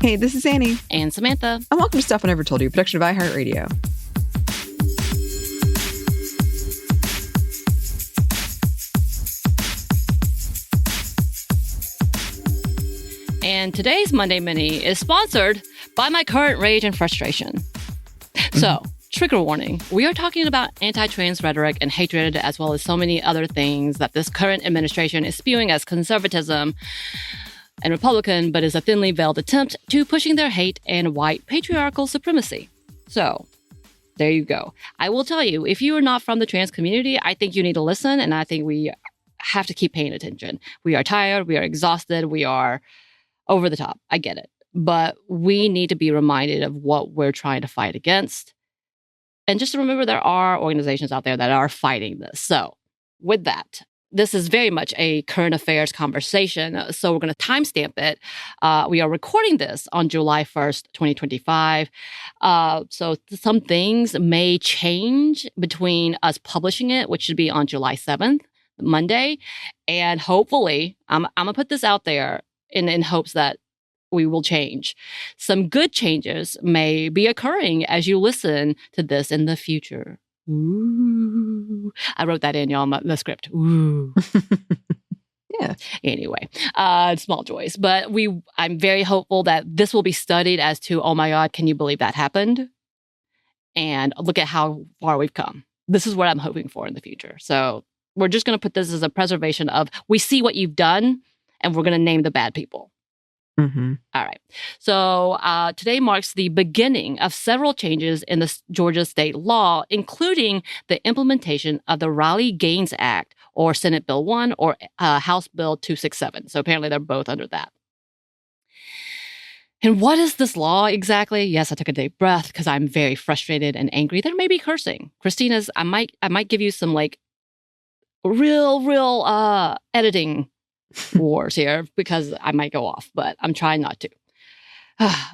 Hey, this is Anney. And Samantha. And welcome to Stuff I Never Told You, a production of iHeartRadio. And today's Monday Mini is sponsored by my current rage and frustration. So, trigger warning. We are talking about anti-trans rhetoric and hatred, as well as so many other things that this current administration is spewing as conservatism and Republican, but is a thinly veiled attempt to pushing their hate and white patriarchal supremacy. So, there you go. I will tell you, if you are not from the trans community, I think you need to listen, and I think we have to keep paying attention. We are tired, we are exhausted, we are over the top. I get it. But we need to be reminded of what we're trying to fight against. And just to remember, there are organizations out there that are fighting this. So with that, this is very much a current affairs conversation. So we're going to timestamp it. We are recording this on July 1st, 2025. So some things may change between us publishing it, which should be on July 7th, Monday. And hopefully, I'm going to put this out there in hopes that we will change. Some good changes may be occurring as you listen to this in the future. Ooh. I wrote that in, y'all, the script. Ooh. Yeah. Anyway, small joys. But I'm very hopeful that this will be studied as to, oh my God, can you believe that happened? And look at how far we've come. This is what I'm hoping for in the future. So we're just going to put this as a preservation of, we see what you've done, and we're going to name the bad people. Mm-hmm. All right. So today marks the beginning of several changes in the Georgia state law, including the implementation of the Raleigh-Gaines Act, or Senate Bill 1, or House Bill 267. So apparently they're both under that. And what is this law exactly? Yes, I took a deep breath because I'm very frustrated and angry. There may be cursing. Christina's, I might give you some like real editing wars here because I might go off, but I'm trying not to.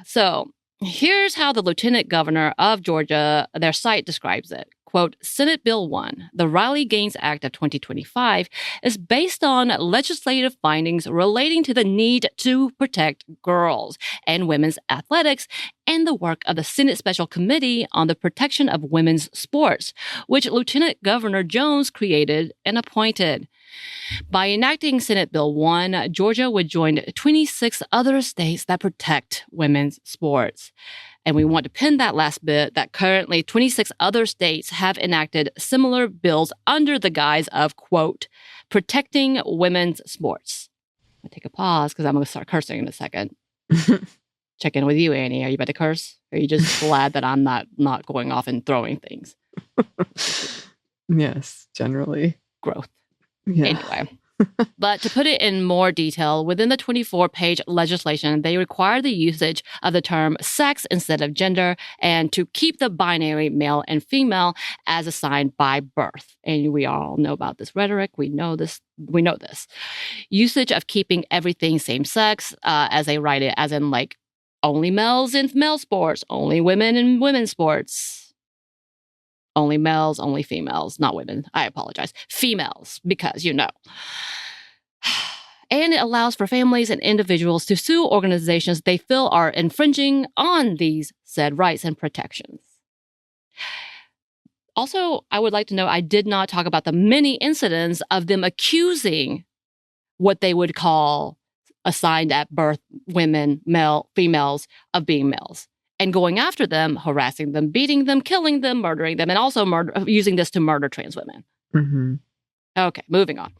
So here's how the Lieutenant Governor of Georgia, their site describes it. Quote, Senate Bill 1, the Raleigh-Gaines Act of 2025, is based on legislative findings relating to the need to protect girls and women's athletics and the work of the Senate Special Committee on the Protection of Women's Sports, which Lieutenant Governor Jones created and appointed. By enacting Senate Bill 1, Georgia would join 26 other states that protect women's sports. And we want to pin that last bit that currently 26 other states have enacted similar bills under the guise of, quote, protecting women's sports. I'll take a pause because I'm going to start cursing in a second. Check in with you, Anney. Are you about to curse? Or are you just glad that I'm not going off and throwing things? Yes, generally. Growth. Yeah. Anyway. But to put it in more detail, within the 24-page legislation, they require the usage of the term sex instead of gender and to keep the binary male and female as assigned by birth. And we all know about this rhetoric. We know this. Usage of keeping everything same sex, as they write it, as in like only males in male sports, only women in women's sports. Only males, only females, not women. I apologize. Females, because you know. And it allows for families and individuals to sue organizations they feel are infringing on these said rights and protections. Also, I would like to know, I did not talk about the many incidents of them accusing what they would call assigned at birth women, females, of being males. And going after them, harassing them, beating them, killing them, murdering them, and also using this to murder trans women. Mm-hmm. Okay, moving on.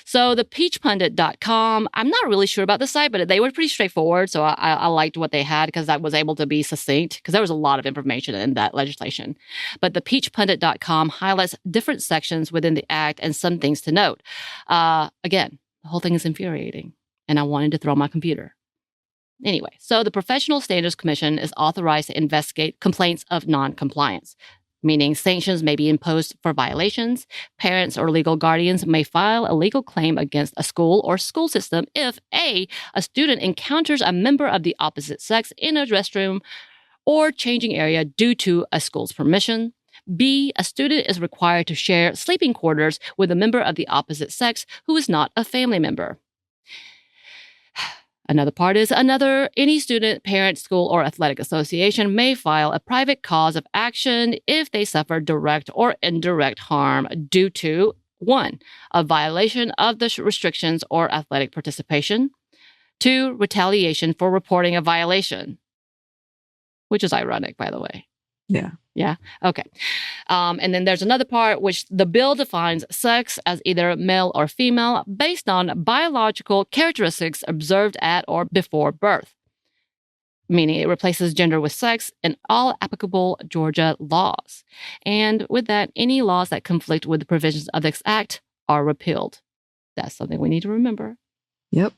So the peachpundit.com, I'm not really sure about the site, but they were pretty straightforward. So I liked what they had because I was able to be succinct because there was a lot of information in that legislation. But the peachpundit.com highlights different sections within the act and some things to note. Again, the whole thing is infuriating and I wanted to throw my computer. Anyway, so the Professional Standards Commission is authorized to investigate complaints of non-compliance, meaning sanctions may be imposed for violations. Parents or legal guardians may file a legal claim against a school or school system if A, a student encounters a member of the opposite sex in a restroom or changing area due to a school's permission. B, a student is required to share sleeping quarters with a member of the opposite sex who is not a family member. Another part is any student, parent, school, or athletic association may file a private cause of action if they suffer direct or indirect harm due to 1, a violation of the restrictions or athletic participation, 2, retaliation for reporting a violation, which is ironic, by the way. Yeah. Yeah. Okay. And then there's another part which the bill defines sex as either male or female based on biological characteristics observed at or before birth, meaning it replaces gender with sex in all applicable Georgia laws. And with that, any laws that conflict with the provisions of this act are repealed. That's something we need to remember. Yep.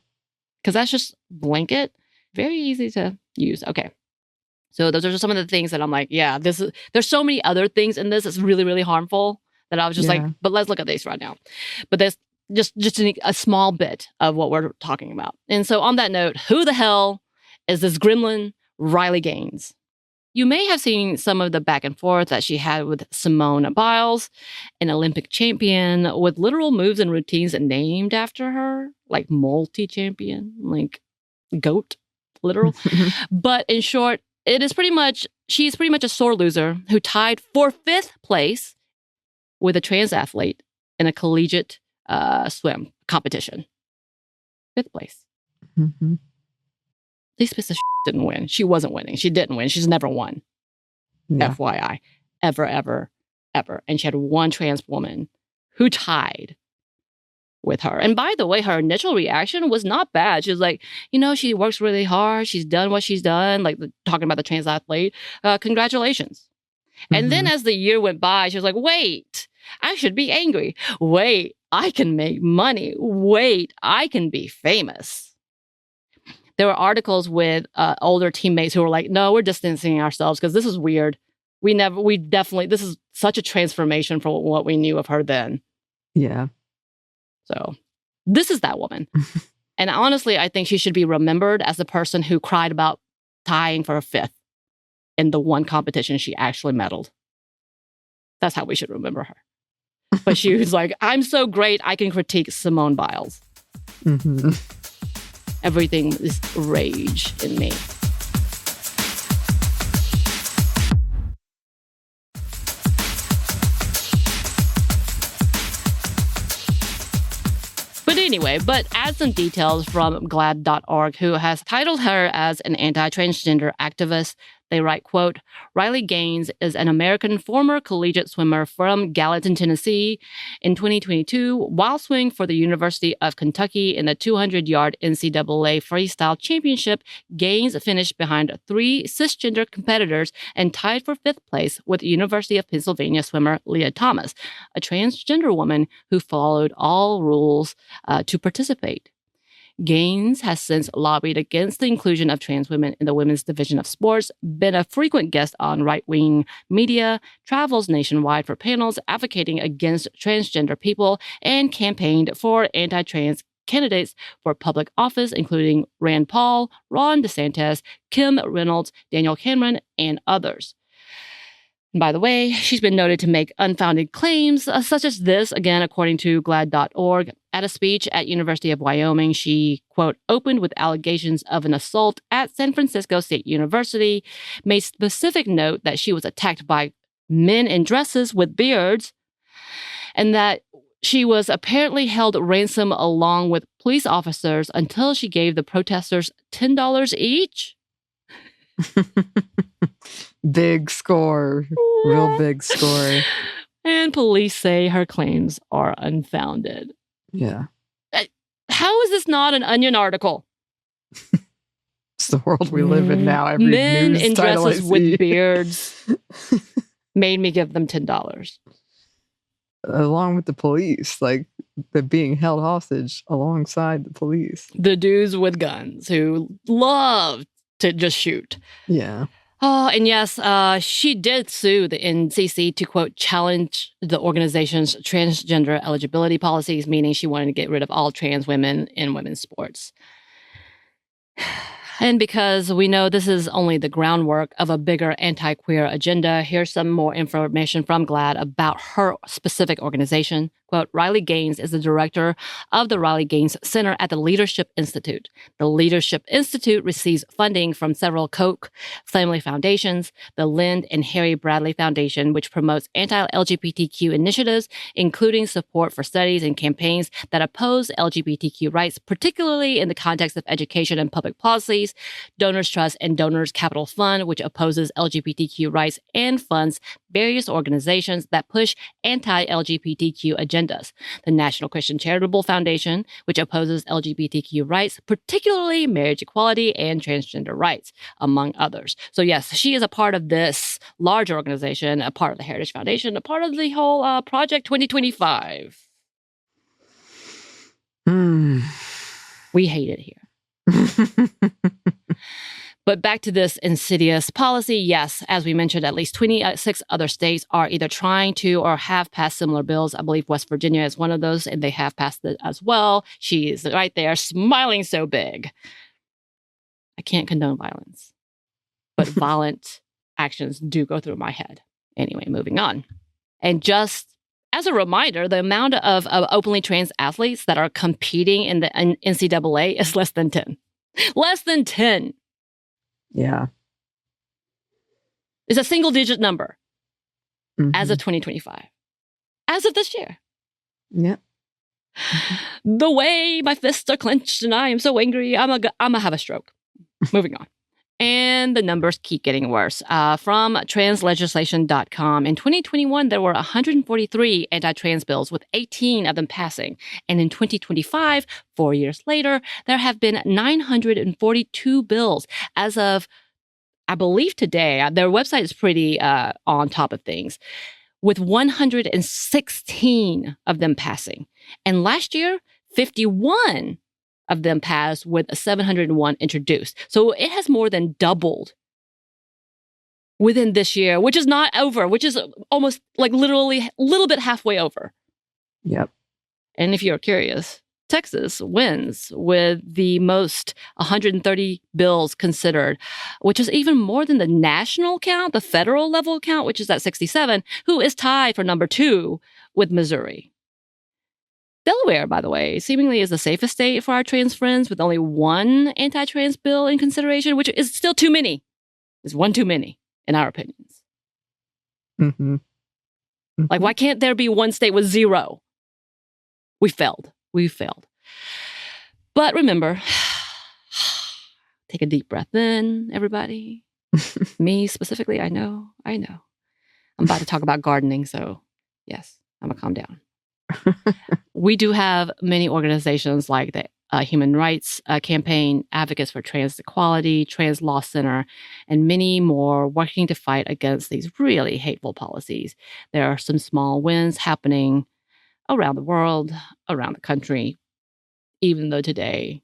Because that's just blanket, very easy to use. Okay. So those are just some of the things that I'm like, yeah, there's so many other things in this that's really, really harmful that I was just like, but let's look at these right now. But there's just a small bit of what we're talking about. And so on that note, who the hell is this gremlin Riley Gaines? You may have seen some of the back and forth that she had with Simone Biles, an Olympic champion with literal moves and routines named after her, like multi-champion, like GOAT, literal. But in short, she's pretty much a sore loser who tied for 5th place with a trans athlete in a collegiate swim competition. 5th place. Mm-hmm. These pieces of didn't win. She wasn't winning. She didn't win. She's never won. Yeah. FYI. Ever, ever, ever. And she had one trans woman who tied with her. And by the way, her initial reaction was not bad. She was like, she works really hard. She's done what she's done, like talking about the trans athlete. Congratulations. Mm-hmm. And then as the year went by, she was like, wait, I should be angry. Wait, I can make money. Wait, I can be famous. There were articles with older teammates who were like, no, we're distancing ourselves because this is weird. This is such a transformation from what we knew of her then. Yeah. So this is that woman. And honestly, I think she should be remembered as the person who cried about tying for a 5th in the one competition she actually medaled. That's how we should remember her. But she was like, I'm so great, I can critique Simone Biles. Mm-hmm. Everything is rage in me. But add some details from glad.org, who has titled her as an anti-transgender activist. They write, quote, Riley Gaines is an American former collegiate swimmer from Gallatin, Tennessee. In 2022, while swimming for the University of Kentucky in the 200-yard NCAA Freestyle Championship, Gaines finished behind 3 cisgender competitors and tied for 5th place with University of Pennsylvania swimmer Leah Thomas, a transgender woman who followed all rules to participate. Gaines has since lobbied against the inclusion of trans women in the women's division of sports, been a frequent guest on right-wing media, travels nationwide for panels advocating against transgender people, and campaigned for anti-trans candidates for public office, including Rand Paul, Ron DeSantis, Kim Reynolds, Daniel Cameron, and others. And by the way, she's been noted to make unfounded claims, such as this, again, according to glad.org. At a speech at University of Wyoming, she, quote, opened with allegations of an assault at San Francisco State University, made specific note that she was attacked by men in dresses with beards, and that she was apparently held ransom along with police officers until she gave the protesters $10 each. Big score. Real big score. And police say her claims are unfounded. Yeah. How is this not an Onion article? It's the world we live in now. Every men news in title dresses with beards made me give them $10. Along with the police, like they're being held hostage alongside the police. The dudes with guns who love to just shoot. Yeah. Oh, and yes, she did sue the NCC to, quote, challenge the organization's transgender eligibility policies, meaning she wanted to get rid of all trans women in women's sports. And because we know this is only the groundwork of a bigger anti-queer agenda, here's some more information from GLAAD about her specific organization. Quote, Riley Gaines is the director of the Riley Gaines Center at the Leadership Institute. The Leadership Institute receives funding from several Koch family foundations, the Lynn and Harry Bradley Foundation, which promotes anti-LGBTQ initiatives, including support for studies and campaigns that oppose LGBTQ rights, particularly in the context of education and public policies, Donors Trust and Donors Capital Fund, which opposes LGBTQ rights and funds various organizations that push anti-LGBTQ agendas. The National Christian Charitable Foundation, which opposes LGBTQ rights, particularly marriage equality and transgender rights, among others. So yes, she is a part of this larger organization, a part of the Heritage Foundation, a part of the whole Project 2025. We hate it here. But back to this insidious policy, yes, as we mentioned, at least 26 other states are either trying to or have passed similar bills. I believe West Virginia is one of those, and they have passed it as well. She is right there smiling so big. I can't condone violence, but violent actions do go through my head. Anyway, moving on. And just as a reminder, the amount of openly trans athletes that are competing in the NCAA is less than 10. Less than 10. Yeah. It's a single-digit number as of 2025. As of this year. Yeah. The way my fists are clenched and I am so angry, I'm gonna have a stroke. Moving on. And the numbers keep getting worse. From translegislation.com, in 2021, there were 143 anti-trans bills, with 18 of them passing. And in 2025, 4 years later, there have been 942 bills. As of, I believe today, their website is pretty on top of things, with 116 of them passing. And last year, 51 of them passed, with 701 introduced. So it has more than doubled within this year, which is not over, which is almost like literally a little bit halfway over. Yep. And if you're curious, Texas wins with the most 130 bills considered, which is even more than the national count, the federal level count, which is at 67, who is tied for number 2 with Missouri. Delaware, by the way, seemingly is the safest state for our trans friends, with only one anti-trans bill in consideration, which is still too many. It's one too many, in our opinions. Like, why can't there be one state with 0? We failed. But remember, take a deep breath in, everybody. Me specifically, I know. I'm about to talk about gardening, so yes, I'm going to calm down. We do have many organizations like the Human Rights Campaign, Advocates for Trans Equality, Trans Law Center, and many more working to fight against these really hateful policies. There are some small wins happening around the world, around the country, even though today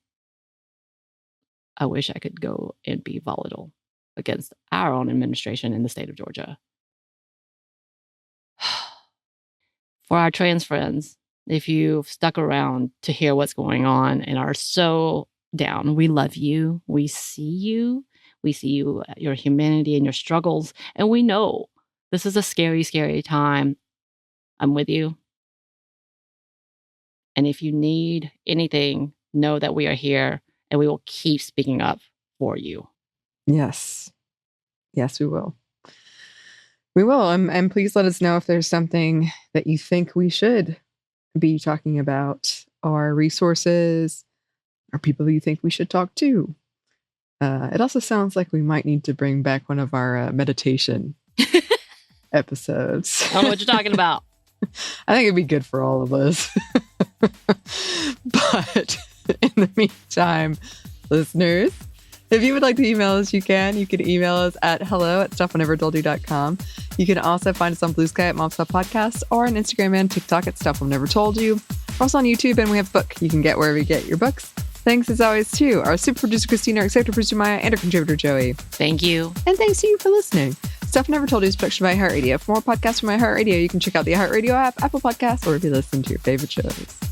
I wish I could go and be volatile against our own administration in the state of Georgia. For our trans friends, if you've stuck around to hear what's going on and are so down, we love you. We see you. We see you, your humanity and your struggles. And we know this is a scary, scary time. I'm with you. And if you need anything, know that we are here and we will keep speaking up for you. Yes. Yes, we will. We will. And please let us know if there's something that you think we should be talking about, or resources, or people you think we should talk to. It also sounds like we might need to bring back one of our meditation episodes. I don't know what you're talking about. I think it'd be good for all of us. But in the meantime, listeners, if you would like to email us, you can. You can email us at hello@stuffInevertoldyou.com. You can also find us on Blue Sky at Mom Stuff Podcast, or on Instagram and TikTok at Stuff I've Never Told You. We're also on YouTube, and we have a book you can get wherever you get your books. Thanks as always to our super producer Christina, our executive producer Maya, and our contributor Joey. Thank you. And thanks to you for listening. Stuff Never Told You is production by iHeartRadio. For more podcasts from iHeartRadio, you can check out the iHeartRadio app, Apple Podcasts, or if you listen to your favorite shows.